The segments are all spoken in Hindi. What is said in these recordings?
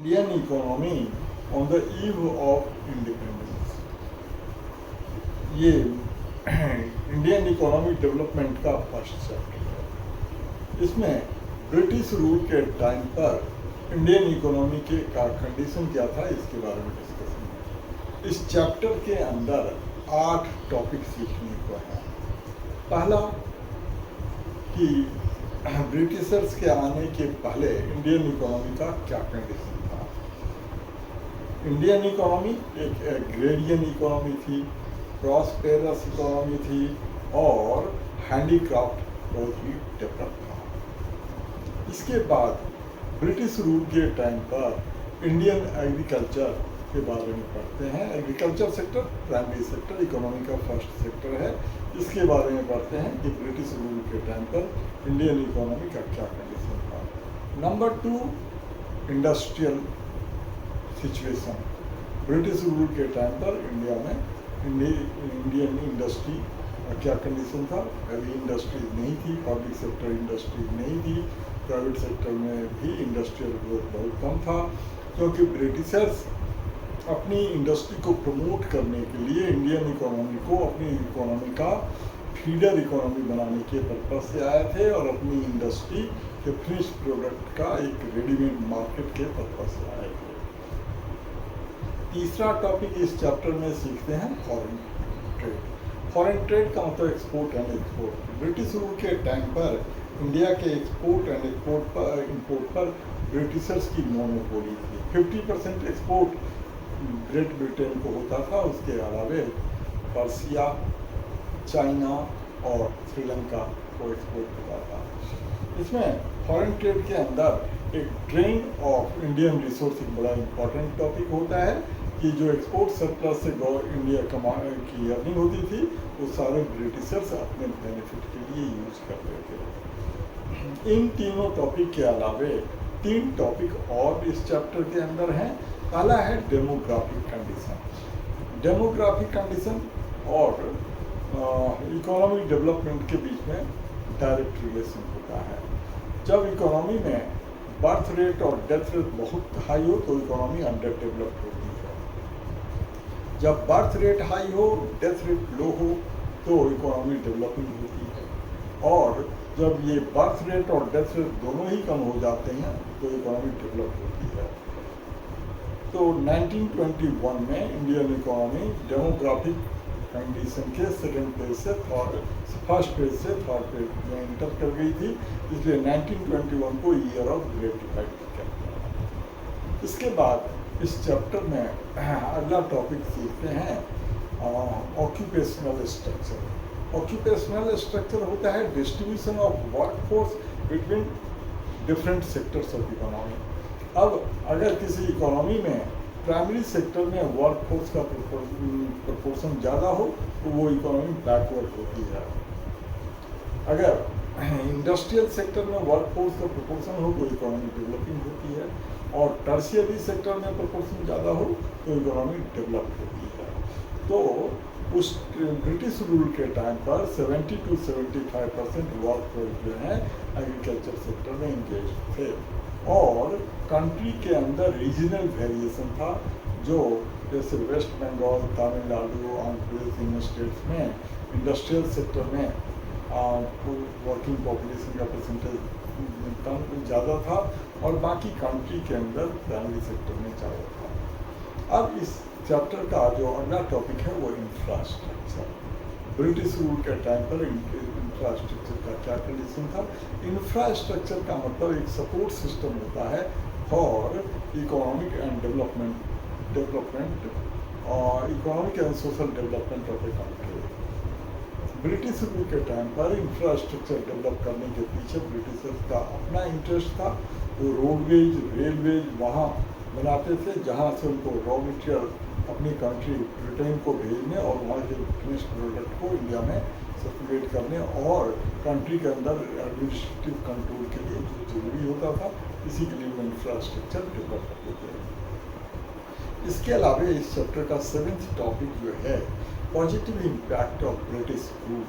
Indian economy on the eve of independence. ये इंडियन इकोनॉमी डेवलपमेंट का फर्स्ट चैप्टर है। इसमें ब्रिटिश रूल के टाइम पर इंडियन इकोनॉमी के का कंडीशन क्या था इसके बारे में डिस्कशन है। इस चैप्टर के अंदर 8 टॉपिक सीखने को है। पहला कि ब्रिटिशर्स के आने के पहले इंडियन इकोनॉमी का क्या कंडीशन था। इंडियन इकोनॉमी एक एग्रेरियन इकोनॉमी थी, प्रॉस्पेरस इकोनॉमी थी और हैंडीक्राफ्ट बहुत ही डेवलप था। इसके बाद ब्रिटिश रूल के टाइम पर इंडियन एग्रीकल्चर के बारे में पढ़ते हैं। Agriculture sector primary sector economy का फर्स्ट सेक्टर है। इसके बारे में पढ़ते हैं कि ब्रिटिश रूल के टाइम पर इंडियन इकोनॉमी का क्या कंडीशन था। Number 2 industrial situation. British rule के टाइम पर इंडिया में इंडियन इंडस्ट्री क्या कंडीशन था। हैवी इंडस्ट्रीज नहीं थी, पब्लिक सेक्टर इंडस्ट्रीज नहीं थी, प्राइवेट सेक्टर में भी इंडस्ट्रियल ग्रोथ बहुत कम था, क्योंकि ब्रिटिशर्स अपनी इंडस्ट्री को प्रमोट करने के लिए इंडियन इकोनॉमी को अपनी इकोनॉमी का फीडर इकोनॉमी बनाने के पर्पज से आए थे और अपनी इंडस्ट्री के फिनिश प्रोडक्ट का एक रेडीमेड मार्केट के पर्पज से आए थे। तीसरा टॉपिक इस चैप्टर में सीखते हैं फॉरेन ट्रेड। फॉरेन ट्रेड का मतलब export and export. British rule के टाइम पर इंडिया के एक्सपोर्ट एंड इंपोर्ट पर ब्रिटिशर्स की मोनोपोली थी। 50% एक्सपोर्ट ग्रेट ब्रिटेन को होता था, उसके अलावे पर्सिया, चाइना और श्रीलंका को एक्सपोर्ट होता था। इसमें फॉरेन ट्रेड के अंदर एक ड्रेन ऑफ इंडियन रिसोर्स एक बड़ा इंपॉर्टेंट टॉपिक होता है कि जो एक्सपोर्ट सरप्लस से इंडिया की अर्निंग होती थी वो सारे ब्रिटिशर्स अपने बेनिफिट के लिए यूज करते थे। इन तीनों टॉपिक के अलावे 3 टॉपिक और इस चैप्टर के अंदर हैं। पहला है डेमोग्राफिक कंडीशन। डेमोग्राफिक कंडीशन और इकोनॉमिक डेवलपमेंट के बीच में डायरेक्ट रिलेशन होता है। जब इकोनॉमी में बर्थ रेट और डेथ रेट बहुत हाई हो तो इकोनॉमी अंडर डेवलप्ड होती है। जब बर्थ रेट हाई हो, डेथ रेट लो हो तो इकोनॉमी डेवलपिंग होती है। और जब ये बर्थ रेट और डेथ रेट दोनों ही कम हो जाते हैं तो इकोनॉमी डेवलप होती है। तो 1921 में इंडियन इकोनॉमी डेमोग्राफिक कंडीशन के सेकंड पेज से फर्स्ट पेज से थर्ड पेज में एंटर कर गई थी, इसलिए 1921 को ईयर ऑफ ग्रेट डिफाइड किया गया। इसके बाद इस चैप्टर में अगला टॉपिक सीखते हैं ऑक्यूपेशनल स्ट्रक्चर। ऑक्यूपेशनल स्ट्रक्चर होता है distribution of workforce between different sectors of economy. अब अगर किसी इकोनॉमी में प्राइमरी सेक्टर में वर्कफोर्स का प्रपोर्शन ज़्यादा हो तो वो इकोनॉमी बैकवर्ड होती है। अगर इंडस्ट्रियल सेक्टर में वर्कफोर्स का प्रपोर्शन हो तो इकोनॉमी डेवलपिंग होती है, और टर्शियरी सेक्टर में प्रपोर्शन ज़्यादा हो तो इकोनॉमी डेवलप होती है। तो उस ब्रिटिश रूल के टाइम पर 70 to 75% वर्कफोर्स जो है एग्रीकल्चर सेक्टर में इंगेज थे, और कंट्री के अंदर रीजनल वेरिएशन था। जो जैसे वेस्ट बंगाल, तमिलनाडु, आंध्र प्रदेश इन स्टेट्स में इंडस्ट्रियल सेक्टर में वर्किंग पॉपुलेशन का परसेंटेज कम ज़्यादा था और बाकी कंट्री के अंदर प्राइमरी सेक्टर में ज़्यादा था। अब इस चैप्टर का जो अगला टॉपिक है वो इंफ्रास्ट्रक्चर। ब्रिटिश रूल के टाइम पर इंफ्रास्ट्रक्चर का क्या कंडीशन था। इंफ्रास्ट्रक्चर का मतलब एक सपोर्ट सिस्टम होता है फॉर इकोनॉमिक एंड डेवलपमेंट और economic and social development of a country. British rule के टाइम पर इंफ्रास्ट्रक्चर डेवलप करने के पीछे ब्रिटिशर्स का अपना इंटरेस्ट था। वो रोडवेज, रेलवेज वहाँ बनाते थे जहाँ से उनको रॉ मटेरियल अपनी कंट्री ब्रिटेन को भेजने और वहाँ के फिनिश प्रोडक्ट को इंडिया में सर्कुलेट करने और कंट्री के अंदर एडमिनिस्ट्रेटिव कंट्रोल के लिए जो जरूरी होता था, इसी के लिए वो इंफ्रास्ट्रक्चर डेवलप करते थे। इसके अलावा इस चैप्टर का 7th टॉपिक जो है positive impact of British rule.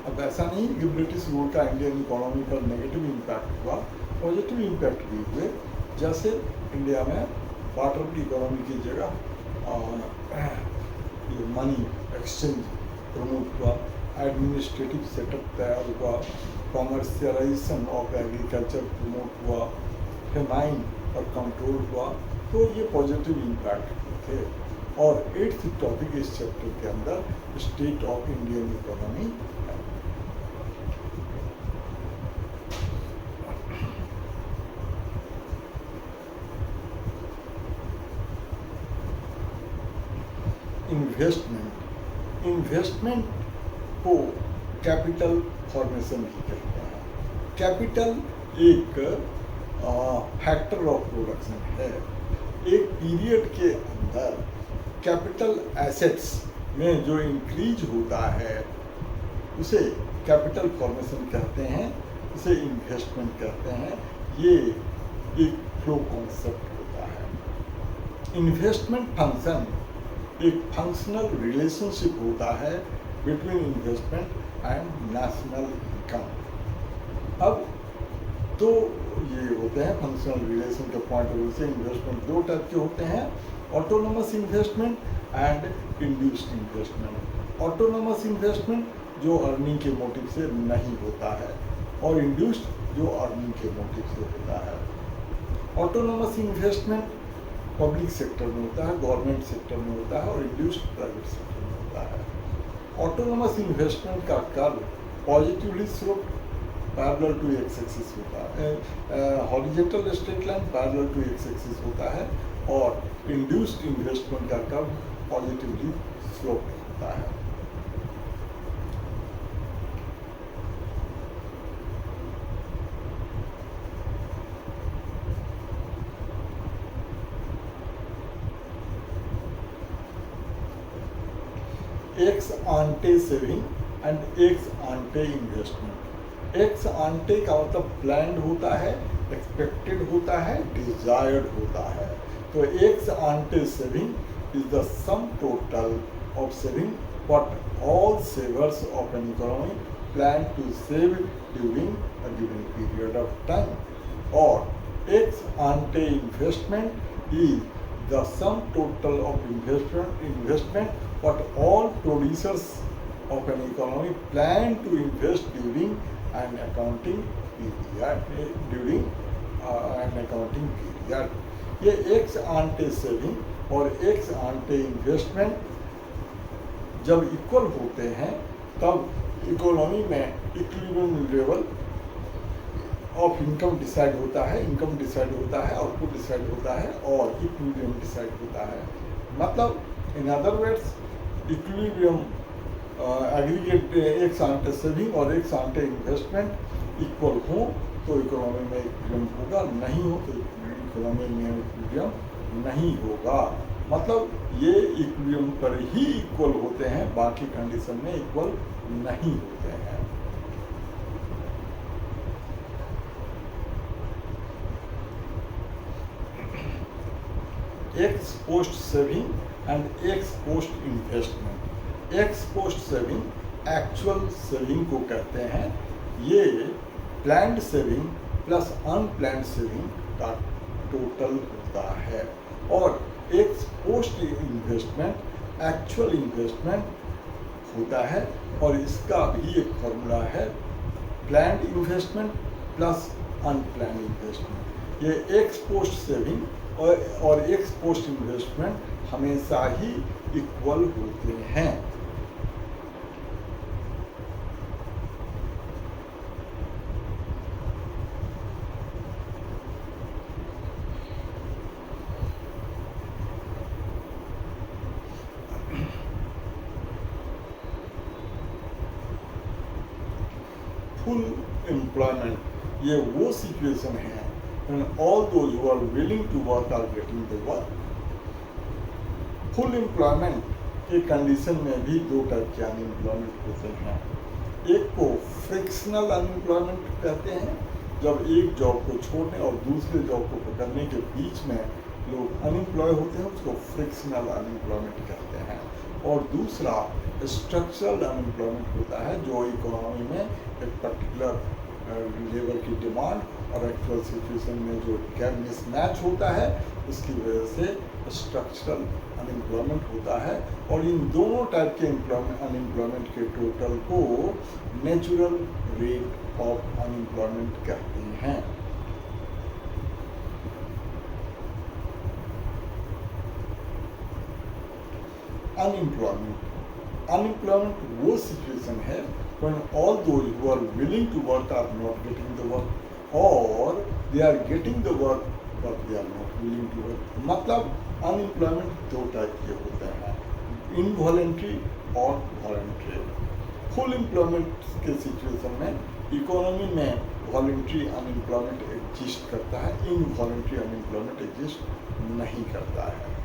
अब ऐसा नहीं कि ब्रिटिश रूल का इंडियन इकोनॉमी पर नेगेटिव इम्पैक्ट हुआ, पॉजिटिव इम्पैक्ट भी हुए। जैसे इंडिया में वाटर इकोनॉमी की जगह ये मनी एक्सचेंज प्रमोट हुआ, एडमिनिस्ट्रेटिव सेटअप तैयार हुआ, कॉमर्शियलाइजेशन ऑफ एग्रीकल्चर प्रमोट हुआ, फेमाइन और कंट्रोल हुआ। तो ये पॉजिटिव इम्पैक्ट थे। और 8th टॉपिक इस चैप्टर के अंदर स्टेट ऑफ इंडियन इकोनॉमी है। इन्वेस्टमेंट को कैपिटल फॉर्मेशन भी कहते हैं। कैपिटल एक फैक्टर ऑफ प्रोडक्शन है। एक पीरियड के अंदर कैपिटल एसेट्स में जो इंक्रीज होता है उसे कैपिटल फॉर्मेशन कहते हैं, उसे इन्वेस्टमेंट कहते हैं। ये एक फ्लो कॉन्सेप्ट होता है। इन्वेस्टमेंट फंक्शन एक फंक्शनल रिलेशनशिप होता है between investment and national income. अब तो ये होते हैं फंक्शनल रिलेशन के पॉइंट ऑफ व्यू से इन्वेस्टमेंट दो टाइप के होते हैं, autonomous investment and induced investment. Autonomous investment जो अर्निंग के मोटिव से नहीं होता है और इंड्यूस्ड जो अर्निंग के मोटिव से होता है। ऑटोनोमस इन्वेस्टमेंट पब्लिक सेक्टर में होता है, गवर्नमेंट सेक्टर में होता है और इंड्यूस्ड प्राइवेट सेक्टर में होता है। ऑटोनोमस इन्वेस्टमेंट का curve positively sloped parallel to X axis होता है, horizontal straight line parallel to X axis होता है, और इंड्यूस्ड इन्वेस्टमेंट का कर्व पॉजिटिवली स्लोप्ड होता है। Ex ante saving and ex ante investment. Ex ante का मतलब प्लान्ड होता है, एक्सपेक्टेड होता है, डिजायर्ड होता है। तो ex ante saving is the sum total of saving what all savers of an economy plan to save during a given period of time. और ex ante investment is the sum total of investment what all producers of an economy plan to invest during an accounting period। ये एक्स आंटे सेविंग और एक्स आंटे इन्वेस्टमेंट जब इक्वल होते हैं तब इकोनॉमी में equilibrium level of income decide होता है, इनकम डिसाइड होता है, आउटपुट डिसाइड होता है और इक्विलिब्रियम डिसाइड होता है। मतलब in other words equilibrium aggregate ex ante saving और एक्स आंटे इन्वेस्टमेंट इक्वल हो तो इकोनॉमी में इक्विलिब्रियम होगा, नहीं हो तो इकोनॉमी में इक्विलिब्रियम नहीं होगा। मतलब ये इक्विलिब्रियम पर ही इक्वल होते हैं, बाकी कंडीशन में इक्वल नहीं होते हैं। X post saving and x post investment. X post saving actual saving को कहते हैं। ये planned saving plus unplanned saving का टोटल होता है। और x post investment actual investment होता है और इसका भी एक फॉर्मूला है planned investment plus unplanned investment. ये एक्स पोस्ट सेविंग और एक्स पोस्ट इन्वेस्टमेंट हमेशा ही इक्वल होते हैं। फुल एम्प्लॉयमेंट ये वो सिचुएशन है when all those who are willing to work are getting the work। Full employment के कंडीशन में भी दो टाइप के अनएम्प्लॉयमेंट होते हैं। एक को फ्रिक्शनल अनएम्प्लॉयमेंट कहते हैं, जब एक जॉब को छोड़ने और दूसरे जॉब को पकड़ने के बीच में लोग अनएम्प्लॉय होते हैं, उसको फ्रिक्शनल अनएम्प्लॉयमेंट कहते हैं। और दूसरा स्ट्रक्चरल अनएम्प्लॉयमेंट होता है जो इकोनॉमी में एक पर्टिकुलर लेबर की डिमांड और एक्चुअल सिचुएशन में जो गैप मिसमैच होता है, उसकी वजह से स्ट्रक्चरल अनएम्प्लॉयमेंट होता है। और इन दोनों टाइप के अनएम्प्लॉयमेंट के टोटल को नेचुरल रेट ऑफ अनएम्प्लॉयमेंट कहते हैं। अनएम्प्लॉयमेंट वो सिचुएशन है when all those who are willing to work are not getting the work or they are getting the work but they are not willing to work। मतलब अनएम्प्लॉयमेंट दो टाइप के होते हैं, इनवॉलेंट्री और वॉलेंट्री। फुल एम्प्लॉयमेंट के सिचुएशन में इकोनॉमी में वॉलेंट्री अनएम्प्लॉयमेंट एग्जिस्ट करता है, इनवॉलेंट्री अनएम्प्लॉयमेंट एग्जिस्ट नहीं करता है।